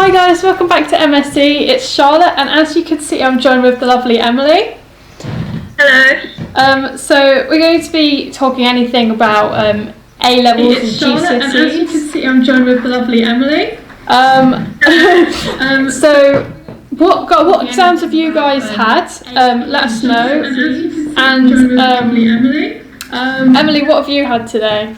Hi guys, welcome back to MSc. It's Charlotte, and as you can see, I'm joined with the lovely Emily. Hello. So we're going to be talking anything about A Levels and GCSEs. And as you can see, I'm joined with the lovely Emily. So what exams have you guys had? Let us know. And Emily, what have you had today?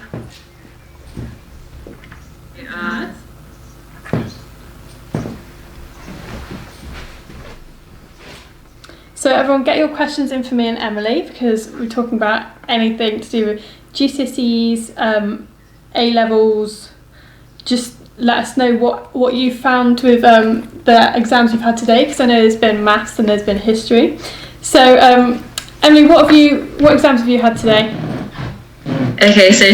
So everyone, get your questions in for me and Emily, because we're talking about anything to do with GCSEs, A Levels. Just let us know what you found with the exams you've had today, because I know there's been maths and there's been history. So Emily, what exams have you had today? Okay, so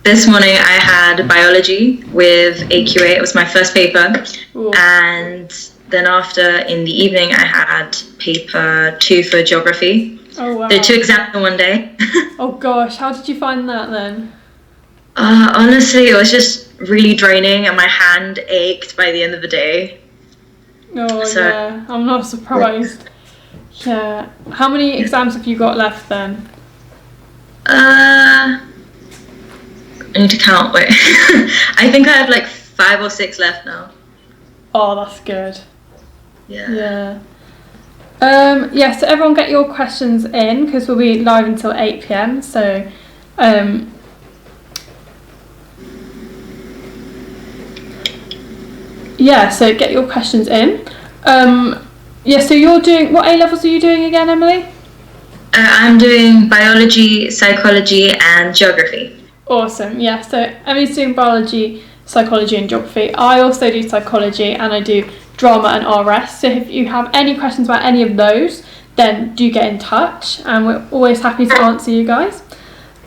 this morning I had biology with AQA. It was my first paper. Ooh. And then after, in the evening, I had paper 2 for geography. Oh wow. So 2 exams in one day. Oh gosh, how did you find that then? Honestly, it was just really draining and my hand ached by the end of the day. Oh yeah, I'm not surprised. Yeah. How many exams have you got left then? I need to count, wait. I think I have like 5 or 6 left now. Oh, that's good. Yeah. Yeah, so everyone get your questions in, because we'll be live until 8 p.m. So, yeah, so get your questions in. Yeah, so you're doing, what A levels are you doing again, Emily? I'm doing biology, psychology, and geography. Awesome, yeah, so Emily's doing biology, psychology, and geography. I also do psychology, and I do drama and RS. So if you have any questions about any of those, then do get in touch, and we're always happy to answer you guys.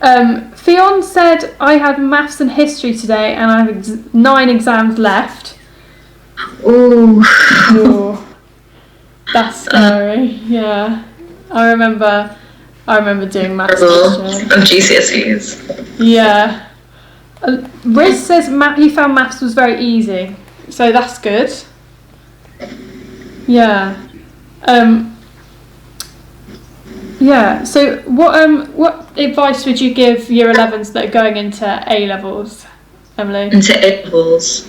Fionn said I had maths and history today, and I have 9 exams left. Ooh. That's scary. Yeah, I remember doing maths and GCSEs. Yeah. Riz says he found maths was very easy, so that's good. Yeah. Yeah. So what advice would you give year 11s that are going into A levels, Emily? Into A levels.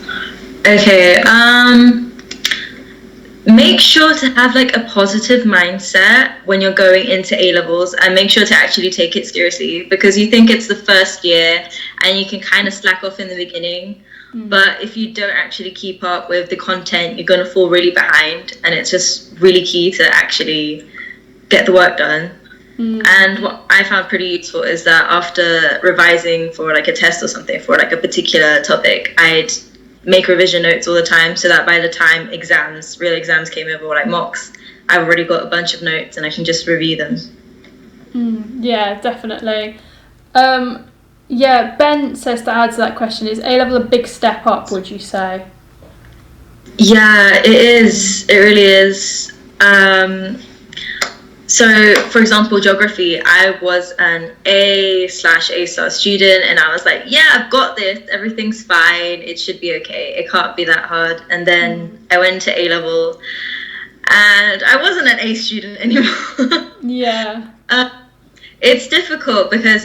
Okay. Make sure to have like a positive mindset when you're going into A levels, and make sure to actually take it seriously, because you think it's the first year and you can kind of slack off in the beginning. But if you don't actually keep up with the content, you're going to fall really behind, and it's just really key to actually get the work done. And what I found pretty useful is that after revising for like a test or something for like a particular topic, I'd make revision notes all the time, so that by the time real exams came over, or like mocks, I've already got a bunch of notes and I can just review them. Yeah, definitely. Yeah, Ben says, to add to that question, is A level a big step up, would you say? Yeah, it is. It really is. So, for example, geography, I was an A/A-star student, and I was like, yeah, I've got this. Everything's fine. It should be okay. It can't be that hard. And then I went to A level, and I wasn't an A student anymore. Yeah. It's difficult because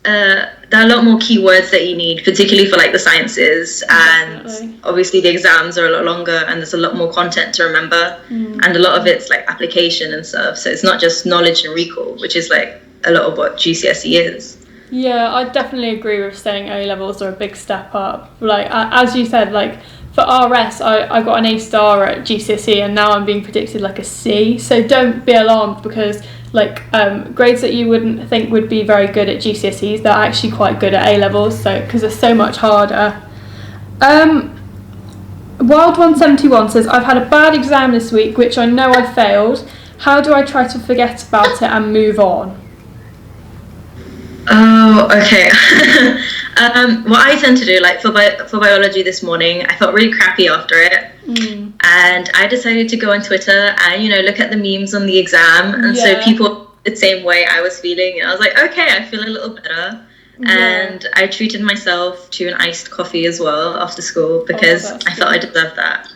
there are a lot more keywords that you need, particularly for like the sciences, and obviously the exams are a lot longer, and there's a lot more content to remember, and a lot of it's like application and stuff. So it's not just knowledge and recall, which is like a lot of what GCSE is. Yeah, I definitely agree with saying A levels are a big step up. Like as you said, like for RS, I got an A star at GCSE, and now I'm being predicted like a C. So don't be alarmed, because like grades that you wouldn't think would be very good at GCSEs, they're actually quite good at A levels. So because they're so much harder. Wild171 says, I've had a bad exam this week, which I know I failed. How do I try to forget about it and move on? Oh, okay. What I tend to do, like for biology this morning, I felt really crappy after it, and I decided to go on Twitter and look at the memes on the exam, and so people the same way I was feeling, and I was like, okay, I feel a little better. And I treated myself to an iced coffee as well after school, because I felt I deserved that.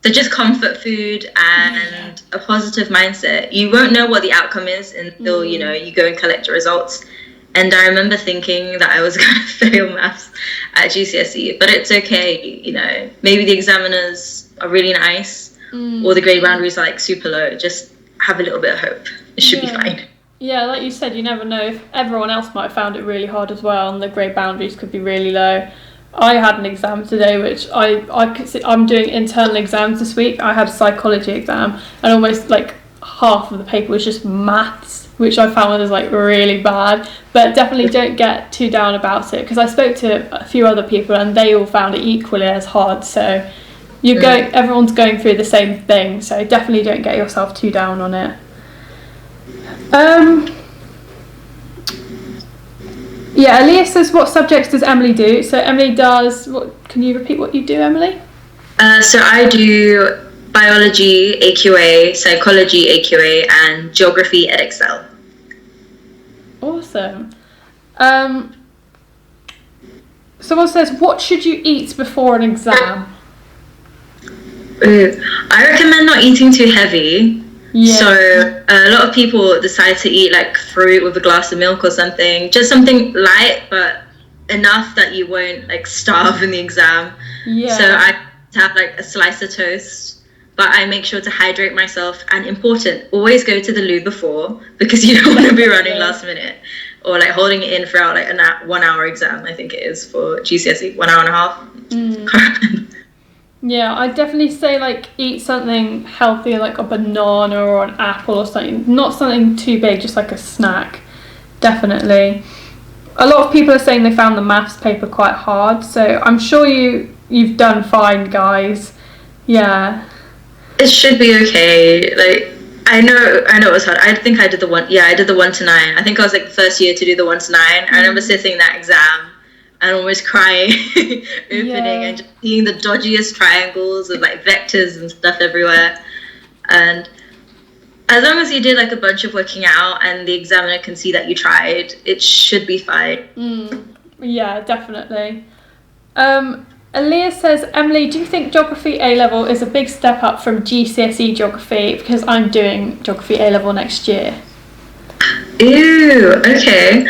So just comfort food and a positive mindset. You won't know what the outcome is until, you go and collect your results. And I remember thinking that I was going to fail maths at GCSE, but it's okay, maybe the examiners are really nice or the grade boundaries are like super low. Just have a little bit of hope. It should be fine. Yeah, like you said, you never know if everyone else might have found it really hard as well, and the grade boundaries could be really low. I had an exam today, which I could see, I'm doing internal exams this week. I had a psychology exam, and almost like half of the paper was just maths, which I found was like really bad. But definitely don't get too down about it, because I spoke to a few other people and they all found it equally as hard. So everyone's going through the same thing. So definitely don't get yourself too down on it. Yeah, Elias says, what subjects does Emily do? So Emily does, can you repeat what you do, Emily? So I do biology, AQA, psychology, AQA, and geography at Excel. Awesome. Someone says, what should you eat before an exam? I recommend not eating too heavy. Yeah. So a lot of people decide to eat like fruit with a glass of milk or something, just something light but enough that you won't like starve in the exam. Yeah. So I have like a slice of toast, but I make sure to hydrate myself. And important, always go to the loo before, because you don't want to be running last minute or like holding it in throughout like a 1 hour exam. I think it is for GCSE, 1 hour and a half. Yeah, I'd definitely say like eat something healthy, like a banana or an apple or something. Not something too big, just like a snack. Definitely. A lot of people are saying they found the maths paper quite hard, so I'm sure you've done fine, guys. Yeah. It should be okay. Like I know it was hard. I think I did the 1 to 9. I think I was like the first year to do the 1 to 9. I remember sitting that exam and almost crying, opening and just seeing the dodgiest triangles with like vectors and stuff everywhere. And as long as you did like a bunch of working out and the examiner can see that you tried, it should be fine. Yeah, definitely. Elias says, Emily, do you think Geography A-Level is a big step up from GCSE Geography? Because I'm doing Geography A-Level next year. Ooh, okay.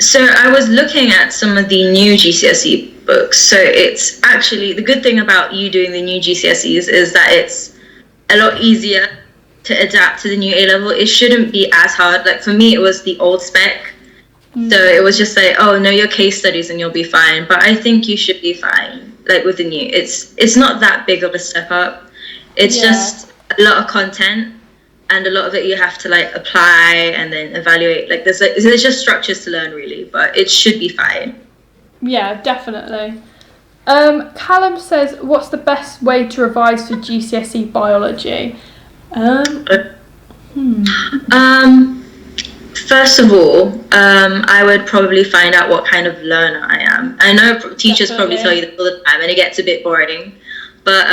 So I was looking at some of the new GCSE books. So it's actually, the good thing about you doing the new GCSEs is that it's a lot easier to adapt to the new A-Level. It shouldn't be as hard. Like for me, it was the old spec. So it was just like, oh, know your case studies and you'll be fine. But I think you should be fine, like with the new. It's not that big of a step up. It's just a lot of content. And a lot of it you have to like apply and then evaluate. Like there's just structures to learn really, but it should be fine. Yeah, definitely. Callum says, what's the best way to revise for GCSE biology? First of all, I would probably find out what kind of learner I am. I know teachers probably tell you this all the time and it gets a bit boring, but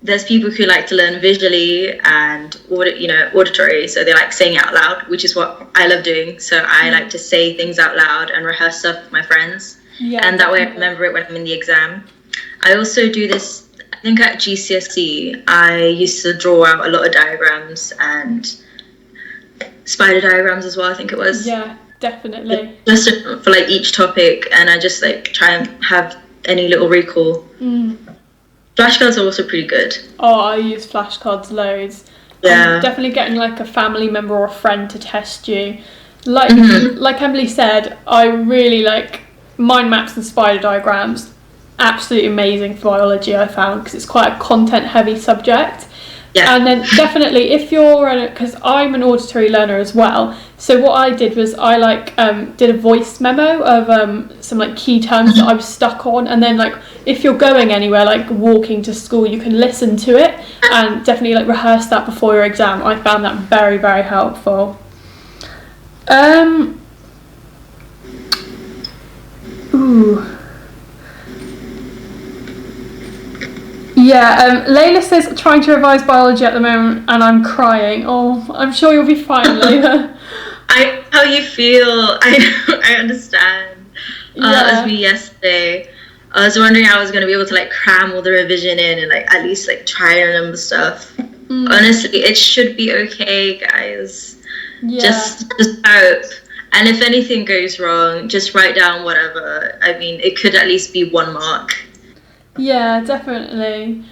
there's people who like to learn visually and auditory, so they like saying it out loud, which is what I love doing. So I like to say things out loud and rehearse stuff with my friends, and that way I remember it when I'm in the exam. I also do this, I think at GCSE, I used to draw out a lot of diagrams and spider diagrams as well, I think it was. Yeah, definitely. Just for like each topic, and I just like try and have any little recall. Flashcards are also pretty good. Oh, I use flashcards loads. Yeah. Definitely getting like a family member or a friend to test you. Like like Emily said, I really like mind maps and spider diagrams. Absolutely amazing for biology, I found, because it's quite a content heavy subject. Yeah. And then definitely if you're, because I'm an auditory learner as well, so what I did was I like did a voice memo of some like key terms that I was stuck on, and then like if you're going anywhere like walking to school, you can listen to it and definitely like rehearse that before your exam. I found that very, very helpful. Yeah, Layla says trying to revise biology at the moment and I'm crying. Oh, I'm sure you'll be fine, Layla. How you feel, I understand. It was me yesterday. I was wondering how I was going to be able to like cram all the revision in and like at least like try and remember stuff. Honestly, it should be okay, guys. Yeah. Just hope. And if anything goes wrong, just write down whatever. I mean, it could at least be 1 mark. Yeah, definitely.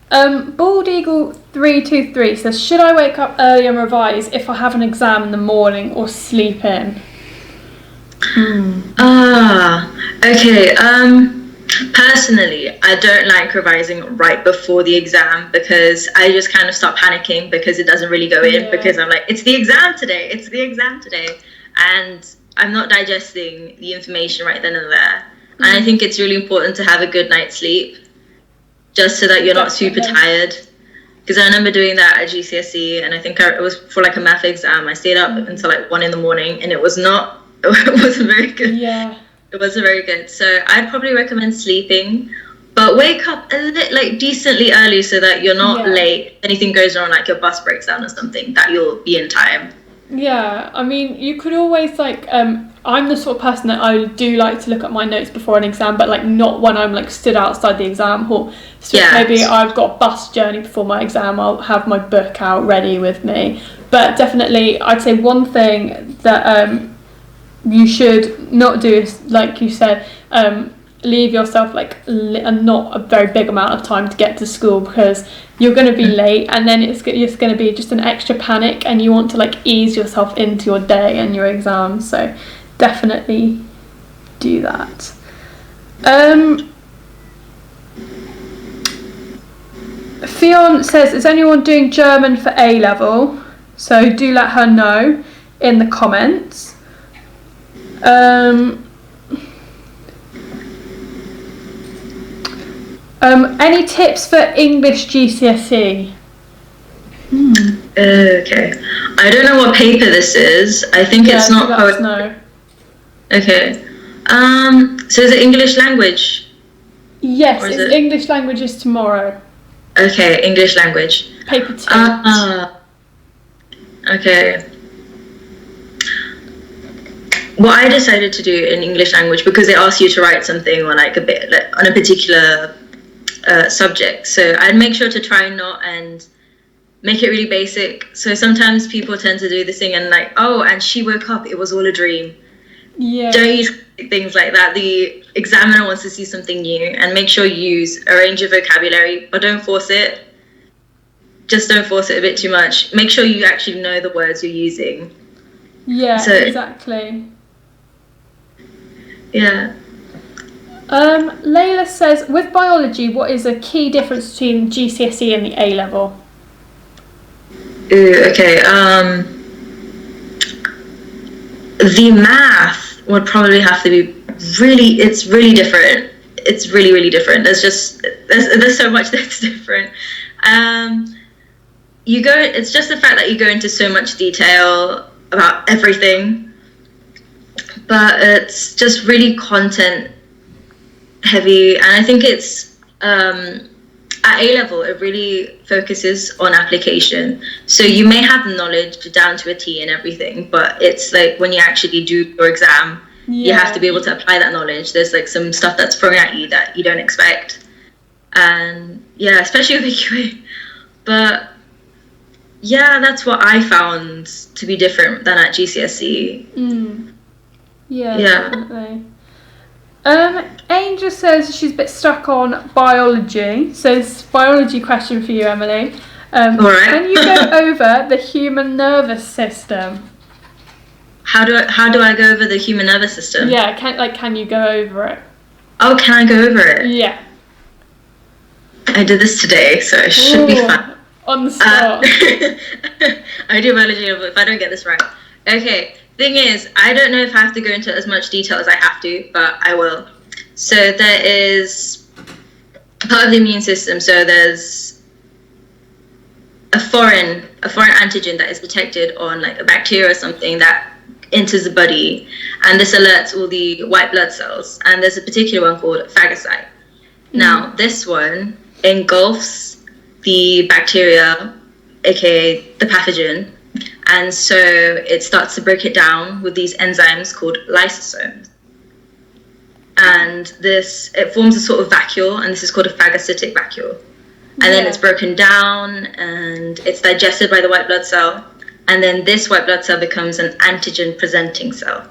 Bald Eagle 323 says, should I wake up early and revise if I have an exam in the morning or sleep in? Okay. Personally, I don't like revising right before the exam because I just kind of start panicking because it doesn't really go in because I'm like, it's the exam today. And I'm not digesting the information right then and there. And I think it's really important to have a good night's sleep just so that you're not super tired. Because I remember doing that at GCSE, and I think it was for like a math exam. I stayed up until like 1 a.m, and it wasn't very good. Yeah. It wasn't very good. So I'd probably recommend sleeping, but wake up like decently early so that you're not late. If anything goes wrong, like your bus breaks down or something, that you'll be in time. Yeah, I mean, you could always like, I'm the sort of person that I do like to look at my notes before an exam, but like not when I'm like stood outside the exam hall. So maybe I've got a bus journey before my exam, I'll have my book out ready with me. But definitely, I'd say one thing that you should not do is, like you said, leave yourself like not a very big amount of time to get to school, because you're going to be late, and then it's going to be just an extra panic, and you want to like ease yourself into your day and your exams. So definitely do that. Fionn says, is anyone doing German for A level? So do let her know in the comments. Any tips for English GCSE? Okay. I don't know what paper this is. I think it's not poetry. No. Okay. So is it English language? Yes, it's English language is tomorrow. Okay, English language. Paper 2. Okay. What I decided to do in English language, because they ask you to write something on like a bit like, on a particular subject, so I'd make sure to try not and make it really basic. So sometimes people tend to do this thing and like, oh, and she woke up, it was all a dream. Yeah. Don't use things like that. The examiner wants to see something new, and make sure you use a range of vocabulary, but don't force it. Just don't force it a bit too much. Make sure you actually know the words you're using. Yeah, so, exactly. Yeah. Layla says, with biology, what is a key difference between GCSE and the A level? Okay. The math would probably have to be it's really different. It's really, really different. There's so much that's different. It's just the fact that you go into so much detail about everything, but it's just really content heavy. And I think it's at A level, it really focuses on application. So you may have the knowledge down to a T and everything, but it's like when you actually do your exam, you have to be able to apply that knowledge. There's like some stuff that's thrown at you that you don't expect. And yeah, especially with EQA. But yeah, that's what I found to be different than at GCSE. Yeah, definitely. Angel says she's a bit stuck on biology. So it's a biology question for you, Emily. All right. Can you go over the human nervous system? How do I go over the human nervous system? Yeah, can you go over it? Oh, can I go over it? Yeah. I did this today, so it should be fun. On the spot. I do biology, but if I don't get this right. Okay. Thing is, I don't know if I have to go into as much detail as I have to, but I will. So there is part of the immune system. So there's a foreign antigen that is detected on like a bacteria or something that enters the body, and this alerts all the white blood cells. And there's a particular one called phagocyte. Now, this one engulfs the bacteria, aka the pathogen. And so it starts to break it down with these enzymes called lysosomes. and it forms a sort of vacuole, and this is called a phagocytic vacuole. And then it's broken down and it's digested by the white blood cell. And then this white blood cell becomes an antigen presenting cell.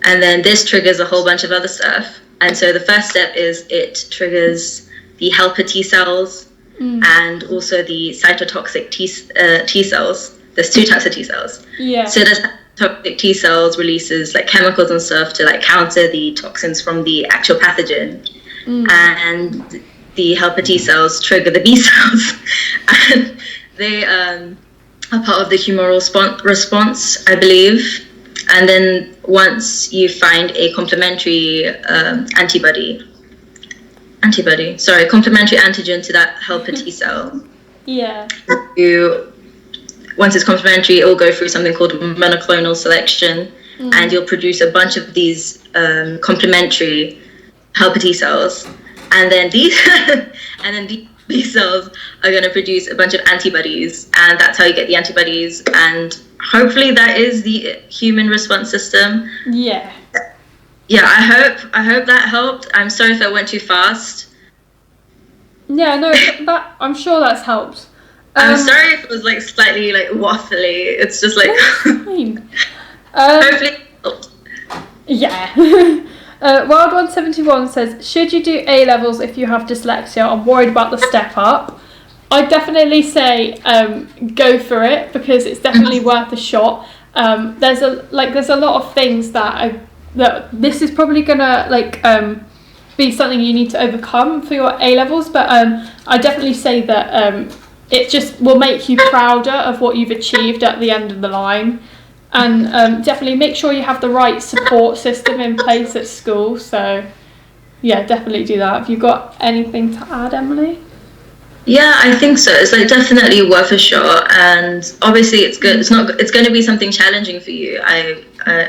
And then this triggers a whole bunch of other stuff. And so the first step is it triggers the helper T cells and also the cytotoxic T cells. There's two types of T cells. Yeah. So the cytotoxic T cells releases like chemicals and stuff to like counter the toxins from the actual pathogen. And the helper T cells trigger the B cells, and they are part of the humoral response, I believe. And then once you find a complementary complementary antigen to that helper T cell, once it's complementary, it will go through something called monoclonal selection, and you'll produce a bunch of these complementary helper T cells. And then these B cells are going to produce a bunch of antibodies, and that's how you get the antibodies. And hopefully that is the human response system. Yeah. Yeah, I hope that helped. I'm sorry if I went too fast. Yeah, no, I'm sure that's helped. I'm sorry if it was like slightly like waffly. It's just like fine. Hopefully it helped. Yeah. Wild 171 says, should you do A levels if you have dyslexia? I'm worried about the step up. I'd definitely say go for it, because it's definitely worth a shot. There's a lot of things that this is probably gonna be something you need to overcome for your A levels, but I definitely say that it just will make you prouder of what you've achieved at the end of the line. And definitely make sure you have the right support system in place at school. So, yeah, definitely do that. Have you got anything to add, Emily? Yeah, I think so. It's like definitely worth a shot, and obviously it's good. It's going to be something challenging for you. I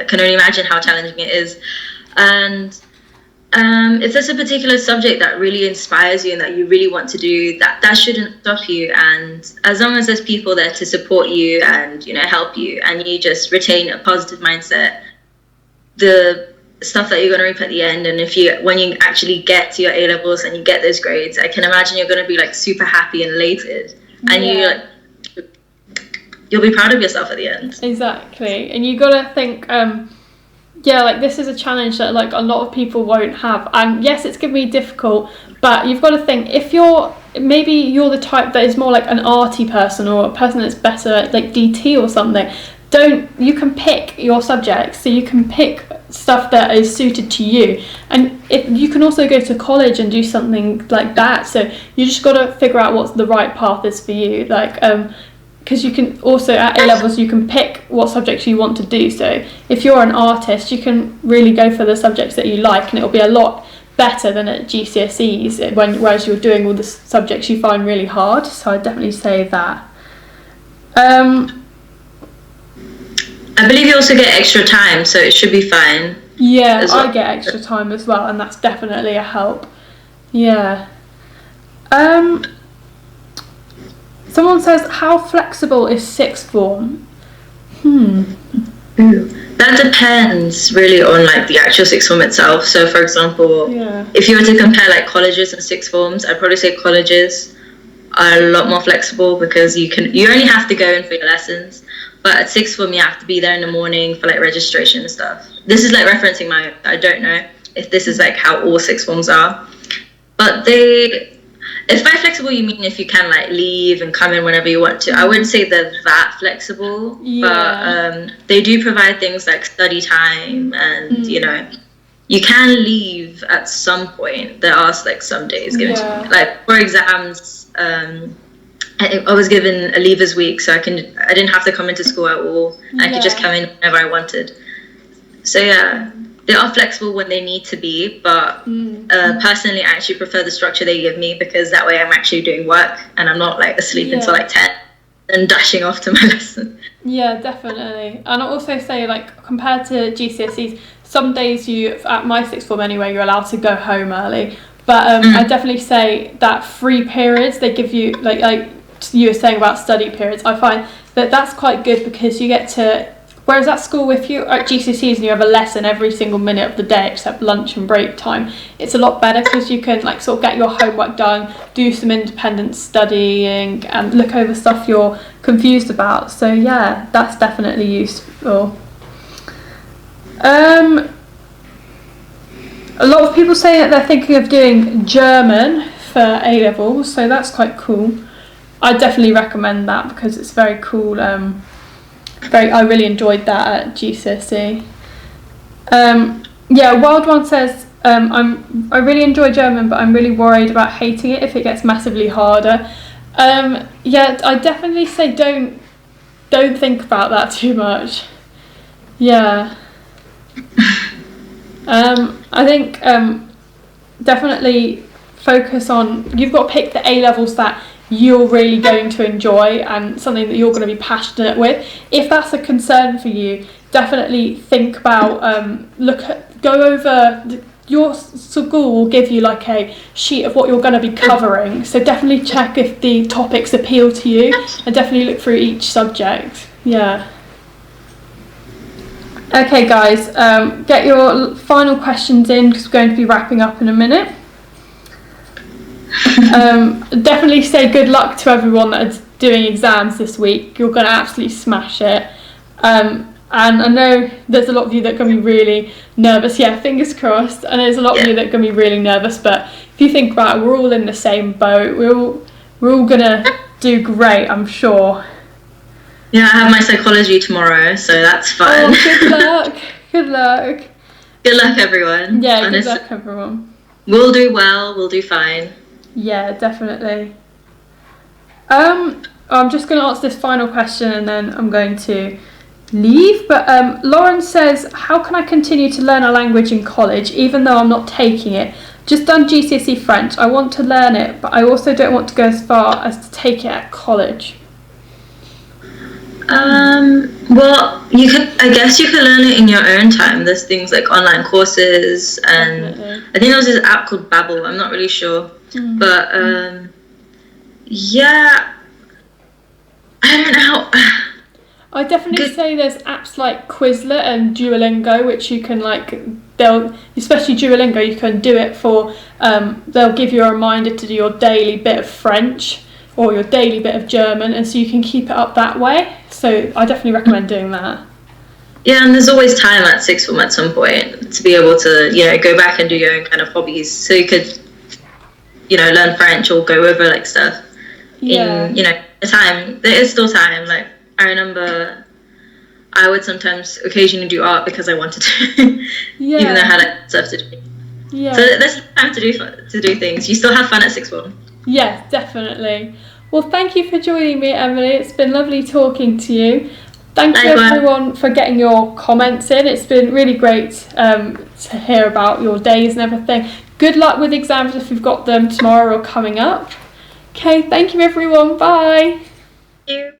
can only imagine how challenging it is, and if there's a particular subject that really inspires you and that you really want to do, that shouldn't stop you. And as long as there's people there to support you and help you, and you just retain a positive mindset, the stuff that you're going to reap at the end, and when you actually get to your A levels and you get those grades, I can imagine you're going to be like super happy and elated, and you'll be proud of yourself at the end. Exactly. And you got to think this is a challenge that like a lot of people won't have, and yes, it's going to be difficult, but you've got to think, if you're the type that is more like an arty person, or a person that's better at like DT or something, you can pick your subjects, so you can pick stuff that is suited to you, and you can also go to college and do something like that. So you just got to figure out what the right path is for you, because you can also at A levels you can pick what subjects you want to do. So if you're an artist, you can really go for the subjects that you like, and it'll be a lot better than at GCSEs whereas you're doing all the subjects you find really hard. So I'd definitely say that. I believe you also get extra time, so it should be fine. Yeah, I get extra time as well, and that's definitely a help. Yeah. Someone says, how flexible is sixth form? That depends really on like the actual sixth form itself. So for example, if you were to compare like colleges and sixth forms, I'd probably say colleges are a lot more flexible, because you only have to go in for your lessons. But at sixth form, you have to be there in the morning for like registration and stuff. This is like referencing I don't know if this is like how all sixth forms are. But if by flexible you mean if you can like leave and come in whenever you want to, I wouldn't say they're that flexible. But they do provide things like study time, and you can leave at some point. There are like some days given to me. Like for exams, I was given a leavers week, so I didn't have to come into school at all. I could just come in whenever I wanted. So yeah, they are flexible when they need to be, but personally I actually prefer the structure they give me, because that way I'm actually doing work and I'm not like asleep until like 10 and dashing off to my lesson. Yeah, definitely. And I'll also say, like, compared to GCSEs, some days at my sixth form anyway, you're allowed to go home early. But I definitely say that free periods they give you, like you were saying about study periods, I find that that's quite good, because you get to Whereas at school, if you at GCSEs and you have a lesson every single minute of the day except lunch and break time, it's a lot better because you can like sort of get your homework done, do some independent studying, and look over stuff you're confused about. So yeah, that's definitely useful. A lot of people say that they're thinking of doing German for A Levels, so that's quite cool. I definitely recommend that because it's very cool. I really enjoyed that at GCSE. Yeah, Wild One says I really enjoy German, but I'm really worried about hating it if it gets massively harder. Yeah, I definitely say don't think about that too much. Yeah. I think definitely focus on, you've got to pick the A levels that you're really going to enjoy and something that you're going to be passionate with. If that's a concern for you, definitely think about go over your school will give you like a sheet of what you're going to be covering, so definitely check if the topics appeal to you and definitely look through each subject. Yeah. Okay guys, get your final questions in because we're going to be wrapping up in a minute. Definitely say good luck to everyone that is doing exams this week. You're going to absolutely smash it. And I know there's a lot of you that are going to be really nervous. Yeah, fingers crossed. And there's a lot of you that are going to be really nervous. But if you think about it, we're all in the same boat. We're all going to do great, I'm sure. Yeah, I have my psychology tomorrow, so that's fun. Oh, good luck. Good luck. Good luck, everyone. Yeah, honestly. Good luck, everyone. We'll do well. We'll do fine. Yeah, definitely. I'm just going to ask this final question and then I'm going to leave. But Lauren says, how can I continue to learn a language in college even though I'm not taking it? Just done GCSE French. I want to learn it, but I also don't want to go as far as to take it at college. Well, I guess you can learn it in your own time. There's things like online courses, and definitely. I think there was this app called Babbel. I'm not really sure, but yeah, I don't know. I definitely say there's apps like Quizlet and Duolingo, which you can especially Duolingo, you can do it for. They'll give you a reminder to do your daily bit of French or your daily bit of German, and so you can keep it up that way. So I definitely recommend doing that. Yeah, and there's always time at sixth form at some point to be able to, go back and do your own kind of hobbies. So you could, learn French or go over like stuff in, the time. There is still time. Like I remember I would sometimes occasionally do art because I wanted to, even though I had like stuff to do. Yeah. So there's time to do things. You still have fun at sixth form. Yeah, definitely. Well, thank you for joining me, Emily. It's been lovely talking to you. Thank you everyone for getting your comments in. It's been really great to hear about your days and everything. Good luck with exams if you've got them tomorrow or coming up. Okay, thank you everyone. Bye. Thank you.